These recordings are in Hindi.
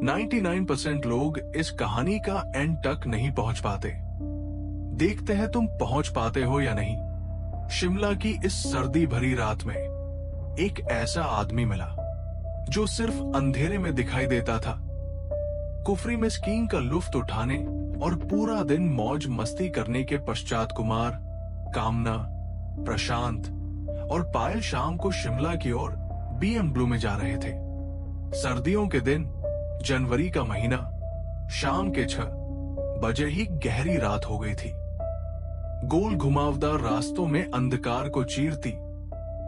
99% लोग इस कहानी का एंड तक नहीं पहुंच पाते। देखते हैं तुम पहुंच पाते हो या नहीं। शिमला की इस सर्दी भरी रात में एक ऐसा आदमी मिला जो सिर्फ अंधेरे में दिखाई देता था। कुफरी में स्कीइंग का लुफ्त उठाने और पूरा दिन मौज मस्ती करने के पश्चात कुमार, कामना, प्रशांत और पायल शाम को शिमला की ओर BMW में जा रहे थे। सर्दियों के दिन, जनवरी का महीना, शाम के 6 बजे ही गहरी रात हो गई थी। गोल घुमावदार रास्तों में अंधकार को चीरती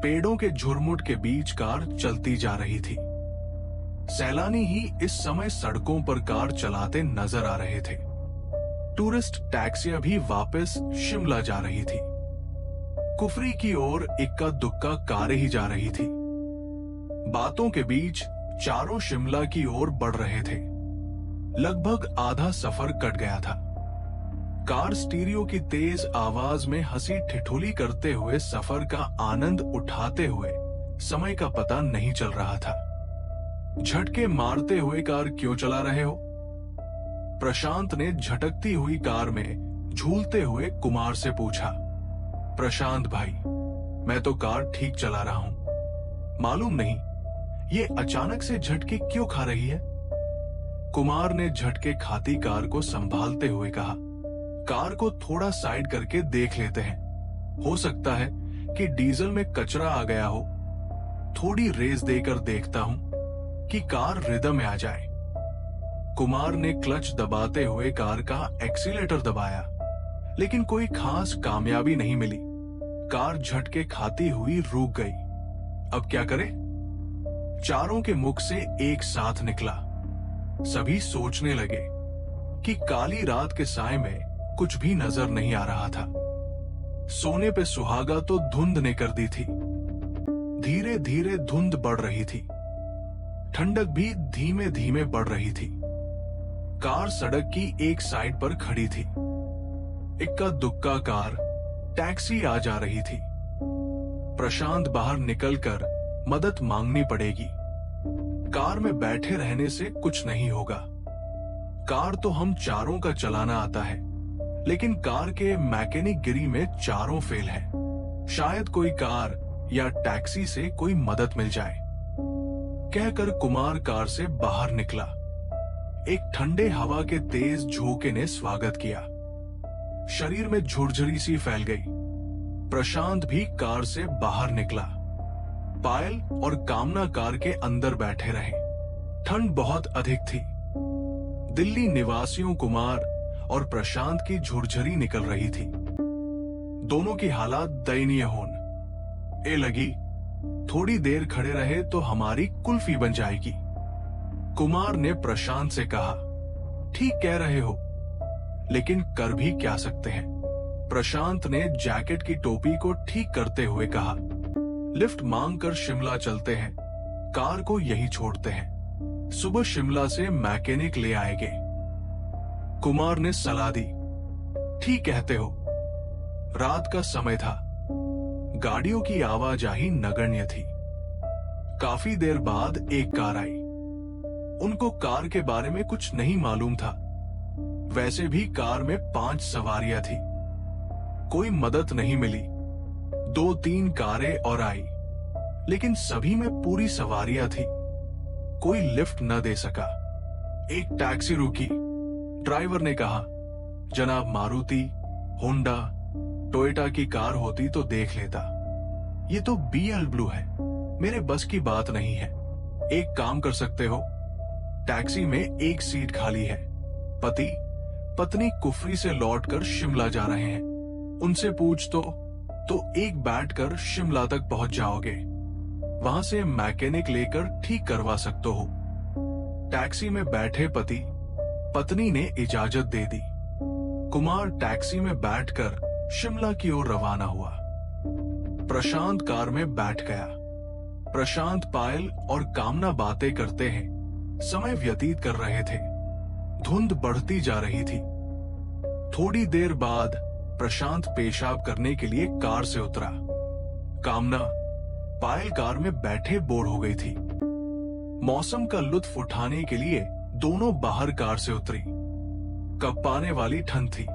पेड़ों के झुरमुट के बीच कार चलती जा रही थी। सैलानी ही इस समय सड़कों पर कार चलाते नजर आ रहे थे। टूरिस्ट टैक्सियां भी वापस शिमला जा रही थी। कुफरी की ओर इक्का दुक्का कारें ही जा रही थी। बातों के बीच चारों शिमला की ओर बढ़ रहे थे। लगभग आधा सफर कट गया था। कार स्टीरियो की तेज आवाज में हंसी ठिठोली करते हुए सफर का आनंद उठाते हुए समय का पता नहीं चल रहा था। झटके मारते हुए कार क्यों चला रहे हो? प्रशांत ने झटकती हुई कार में झूलते हुए कुमार से पूछा। प्रशांत भाई, मैं तो कार ठीक चला रहा हूं। मालूम नहीं ये अचानक से झटके क्यों खा रही है? कुमार ने झटके खाती कार को संभालते हुए कहा, कार को थोड़ा साइड करके देख लेते हैं। हो सकता है कि डीजल में कचरा आ गया हो। थोड़ी रेस देकर देखता हूं कि कार रिदम में आ जाए। कुमार ने क्लच दबाते हुए कार का एक्सीलेटर दबाया, लेकिन कोई खास कामयाबी नहीं मिली। कार झटके खाती हुई रुक गई। अब क्या करें? चारों के मुख से एक साथ निकला। सभी सोचने लगे कि काली रात के साए में कुछ भी नजर नहीं आ रहा था। सोने पे सुहागा तो धुंध ने कर दी थी। धीरे धीरे धुंध बढ़ रही थी। ठंडक भी धीमे धीमे बढ़ रही थी। कार सड़क की एक साइड पर खड़ी थी। इक्का दुक्का कार टैक्सी आ जा रही थी। प्रशांत बाहर निकलकर मदद मांगनी पड़ेगी। कार में बैठे रहने से कुछ नहीं होगा। कार तो हम चारों का चलाना आता है, लेकिन कार के मैकेनिक गिरी में चारों फेल है। शायद कोई कार या टैक्सी से कोई मदद मिल जाए। कहकर कुमार कार से बाहर निकला। एक ठंडे हवा के तेज झोंके ने स्वागत किया। शरीर में झुरझुरी सी फैल गई। प्रशांत भी कार से बाहर निकला। पायल और कामना कार के अंदर बैठे रहे। ठंड बहुत अधिक थी। दिल्ली निवासियों कुमार और प्रशांत की झुरझुरी निकल रही थी। दोनों की हालात दयनीय होन ए लगी। थोड़ी देर खड़े रहे तो हमारी कुल्फी बन जाएगी। कुमार ने प्रशांत से कहा, ठीक कह रहे हो, लेकिन कर भी क्या सकते हैं? प्रशांत ने जैकेट की टोपी को ठीक करते हुए कहा, लिफ्ट मांगकर शिमला चलते हैं। कार को यही छोड़ते हैं। सुबह शिमला से मैकेनिक ले आएंगे। कुमार ने सलाह दी। ठीक कहते हो। रात का समय था। गाड़ियों की आवाजाही नगण्य थी। काफी देर बाद एक कार आई। उनको कार के बारे में कुछ नहीं मालूम था। वैसे भी कार में 5 सवारियां थी। कोई मदद नहीं मिली। 2-3 कारें और आई, लेकिन सभी में पूरी सवारियां थी। कोई लिफ्ट न दे सका। एक टैक्सी रुकी। ड्राइवर ने कहा, जनाब मारुति, होंडा, टोयोटा की कार होती तो देख लेता। ये तो BL है। मेरे बस की बात नहीं है। एक काम कर सकते हो, टैक्सी में एक सीट खाली है। पति पत्नी कुफरी से लौटकर शिमला जा रहे हैं। उनसे पूछ तो एक बैठकर शिमला तक पहुंच जाओगे। वहां से मैकेनिक लेकर ठीक करवा सकते हो। टैक्सी में बैठे पति पत्नी ने इजाजत दे दी। कुमार टैक्सी में बैठकर शिमला की ओर रवाना हुआ। प्रशांत कार में बैठ गया। प्रशांत, पायल और कामना बातें करते हैं समय व्यतीत कर रहे थे। धुंध बढ़ती जा रही थी। थोड़ी देर बाद प्रशांत पेशाब करने के लिए कार से उतरा। कामना, पायल कार में बैठे बोर हो गई थी। मौसम का लुत्फ उठाने के लिए दोनों बाहर कार से उतरी। कँपाने वाली ठंड थी।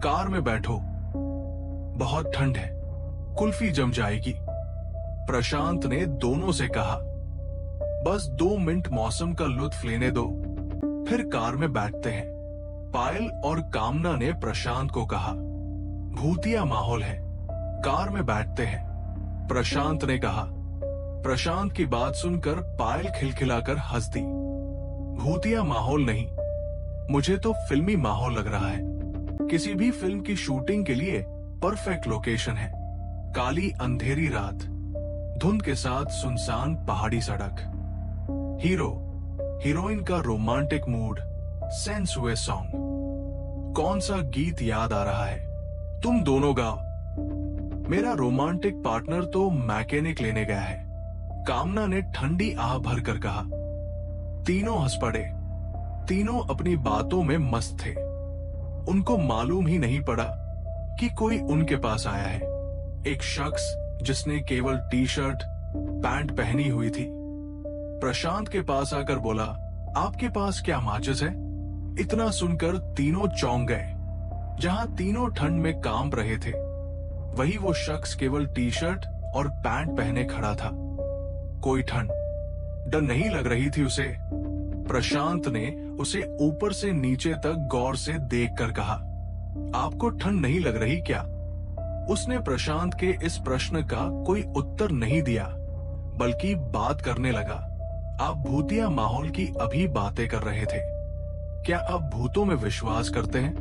कार में बैठो, बहुत ठंड है, कुल्फी जम जाएगी, प्रशांत ने दोनों से कहा। बस 2 मिनट मौसम का लुत्फ लेने दो, फिर कार में बैठते हैं, पायल और कामना ने प्रशांत को कहा। भूतिया माहौल है, कार में बैठते हैं, प्रशांत ने कहा। प्रशांत की बात सुनकर पायल खिलखिलाकर हंस दी। भूतिया माहौल नहीं, मुझे तो फिल्मी माहौल लग रहा है। किसी भी फिल्म की शूटिंग के लिए परफेक्ट लोकेशन है। काली अंधेरी रात, धुंध के साथ सुनसान पहाड़ी सड़क, हीरो हीरोइन का रोमांटिक मूड, सेंस हुए सॉन्ग। कौन सा गीत याद आ रहा है? तुम दोनों गाओ। मेरा रोमांटिक पार्टनर तो मैकेनिक लेने गया है, कामना ने ठंडी आह भरकर कहा। तीनों हंस पड़े। तीनों अपनी बातों में मस्त थे। उनको मालूम ही नहीं पड़ा कि कोई उनके पास आया है। एक शख्स जिसने केवल टी शर्ट पैंट पहनी हुई थी, प्रशांत के पास आकर बोला, आपके पास क्या माचिस है? इतना सुनकर तीनों चौंक गए। जहां तीनों ठंड में कांप रहे थे, वही वो शख्स केवल टी शर्ट और पैंट पहने खड़ा था। कोई ठंड, डर नहीं लग रही थी उसे। प्रशांत ने उसे ऊपर से नीचे तक गौर से देखकर कहा, आपको ठंड नहीं लग रही क्या? उसने प्रशांत के इस प्रश्न का कोई उत्तर नहीं दिया, बल्कि बात करने लगा। आप भूतिया माहौल की अभी बातें कर रहे थे। क्या आप भूतों में विश्वास करते हैं?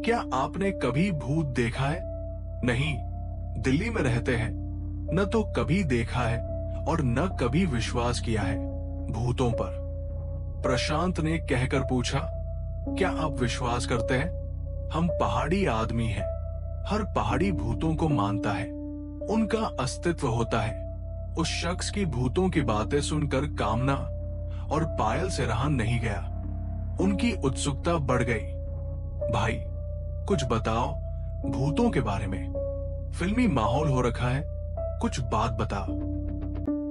क्या आपने कभी भूत देखा है? नहीं, दिल्ली में रहते हैं, न तो कभी देखा है और न कभी विश्वास किया है भूतों पर। प्रशांत ने कहकर पूछा, क्या आप विश्वास करते हैं? हम पहाड़ी आदमी हैं, हर पहाड़ी भूतों को मानता है, उनका अस्तित्व होता है। उस शख्स की भूतों की बातें सुनकर कामना और पायल से रहा नहीं गया। उनकी उत्सुकता बढ़ गई। भाई, कुछ बताओ भूतों के बारे में, फिल्मी माहौल हो रखा है, कुछ बात बताओ।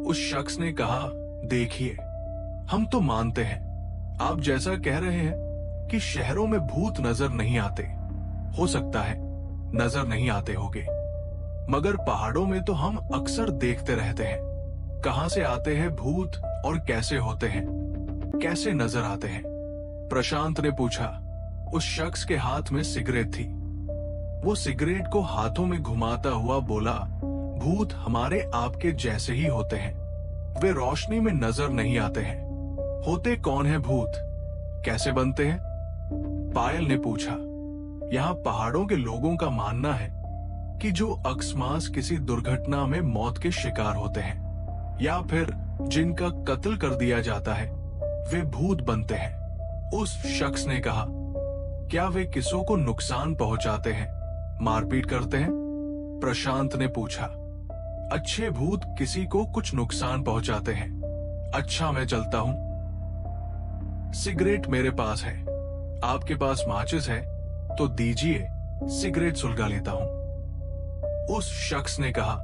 उस शख्स ने कहा, देखिए, हम तो मानते हैं, आप जैसा कह रहे हैं कि शहरों में भूत नजर नहीं आते, हो सकता है नजर नहीं आते होंगे, मगर पहाड़ों में तो हम अक्सर देखते रहते हैं। कहां से आते हैं भूत और कैसे होते हैं, कैसे नजर आते हैं? प्रशांत ने पूछा। उस शख्स के हाथ में सिगरेट थी। वो सिगरेट को हाथों में घुमाता हुआ बोला, भूत हमारे आपके जैसे ही होते हैं, वे रोशनी में नजर नहीं आते हैं। होते कौन है भूत, कैसे बनते हैं? पायल ने पूछा। यहाँ पहाड़ों के लोगों का मानना है कि जो अकस्मात किसी दुर्घटना में मौत के शिकार होते हैं या फिर जिनका कत्ल कर दिया जाता है, वे भूत बनते हैं। उस शख्स ने कहा, क्या वे किसी को नुकसान पहुंचाते हैं, मारपीट करते हैं? प्रशांत ने पूछा। अच्छे भूत किसी को कुछ नुकसान पहुंचाते हैं। अच्छा, मैं चलता हूं। सिगरेट मेरे पास है, आपके पास माचिस है तो दीजिए, सिगरेट सुलगा लेता हूं। उस शख्स ने कहा।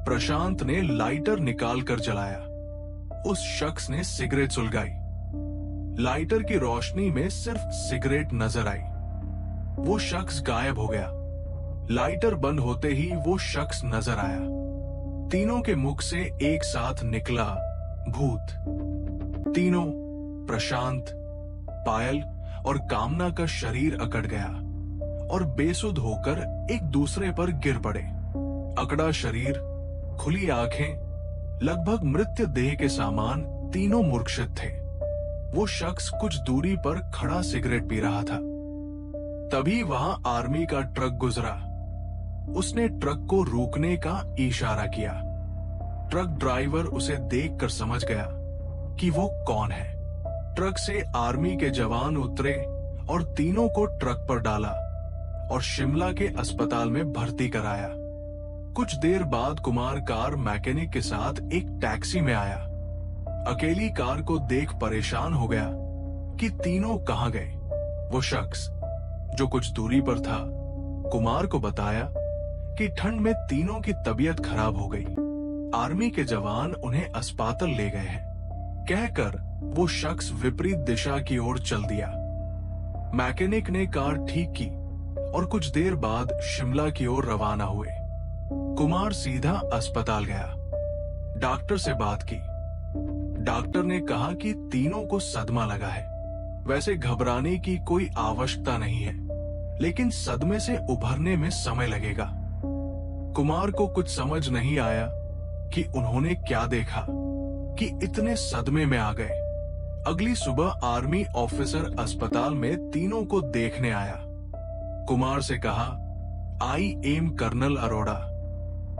प्रशांत ने लाइटर निकाल कर जलाया। उस शख्स ने सिगरेट सुलगाई। लाइटर की रोशनी में सिर्फ सिगरेट नजर आई। वो शख्स गायब हो गया। लाइटर बंद होते ही वो शख्स नजर आया। तीनों के मुख से एक साथ निकला, भूत। तीनों, प्रशांत, पायल और कामना का शरीर अकड़ गया और बेसुध होकर एक दूसरे पर गिर पड़े। अकड़ा शरीर, खुली आंखें, लगभग मृत्यु देह के सामान, तीनों मूर्छित थे। वो शख्स कुछ दूरी पर खड़ा सिगरेट पी रहा था। तभी वहां आर्मी का ट्रक गुजरा। उसने ट्रक को रोकने का इशारा किया। ट्रक ड्राइवर उसे देखकर समझ गया कि वो कौन है। ट्रक से आर्मी के जवान उतरे और तीनों को ट्रक पर डाला और शिमला के अस्पताल में भर्ती कराया। कुछ देर बाद कुमार कार मैकेनिक के साथ एक टैक्सी में आया। अकेली कार को देख परेशान हो गया कि तीनों कहां गए। वो शख्स जो कुछ दूरी पर था, कुमार को बताया कि ठंड में तीनों की तबीयत खराब हो गई। आर्मी के जवान उन्हें अस्पताल ले गए हैं। कहकर वो शख्स विपरीत दिशा की ओर चल दिया। मैकेनिक ने कार ठीक की और कुछ देर बाद शिमला की ओर रवाना हुए। कुमार सीधा अस्पताल गया। डॉक्टर से बात की। डॉक्टर ने कहा कि तीनों को सदमा लगा है। वैसे घबराने की कोई आवश्यकता नहीं है, लेकिन सदमे से उभरने में समय लगेगा। कुमार को कुछ समझ नहीं आया कि उन्होंने क्या देखा कि इतने सदमे में आ गए। अगली सुबह आर्मी ऑफिसर अस्पताल में तीनों को देखने आया। कुमार से कहा, आई एम कर्नल अरोड़ा।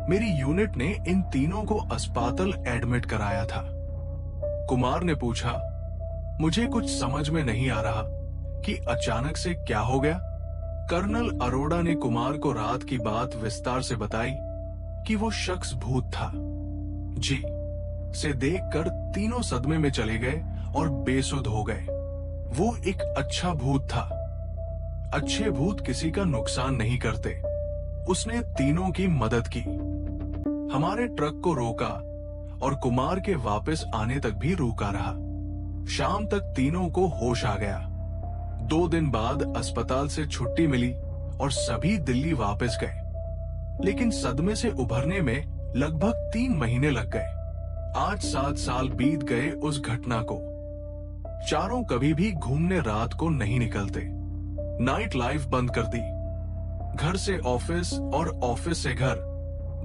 मेरी यूनिट ने इन तीनों को अस्पताल एडमिट कराया था। कुमार ने पूछा, मुझे कुछ समझ में नहीं आ रहा कि अचानक से क्या हो गया। कर्नल अरोड़ा ने कुमार को रात की बात विस्तार से बताई कि वो शख्स भूत था। जी से देखकर तीनों सदमे में चले गए और बेसुध हो गए। वो एक अच्छा भूत था। अच्छे भूत किसी का नुकसान नहीं करते। उसने तीनों की मदद की। हमारे ट्रक को रोका और कुमार के वापस आने तक भी रुका रहा। शाम तक तीनों को होश आ गया। 2 दिन बाद अस्पताल से छुट्टी मिली और सभी दिल्ली वापस गए, लेकिन सदमे से उभरने में लगभग 3 महीने लग गए। आज 7 साल बीत गए उस घटना को। चारों कभी भी घूमने रात को नहीं निकलते। नाइट लाइफ बंद कर दी। घर से ऑफिस और ऑफिस से घर,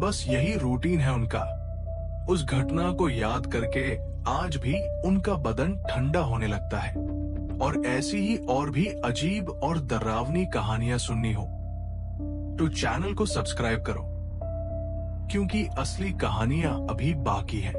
बस यही रूटीन है उनका। उस घटना को याद करके आज भी उनका बदन ठंडा होने लगता है। और ऐसी ही और भी अजीब और डरावनी कहानियां सुननी हो तो चैनल को सब्सक्राइब करो, क्योंकि असली कहानियां अभी बाकी है।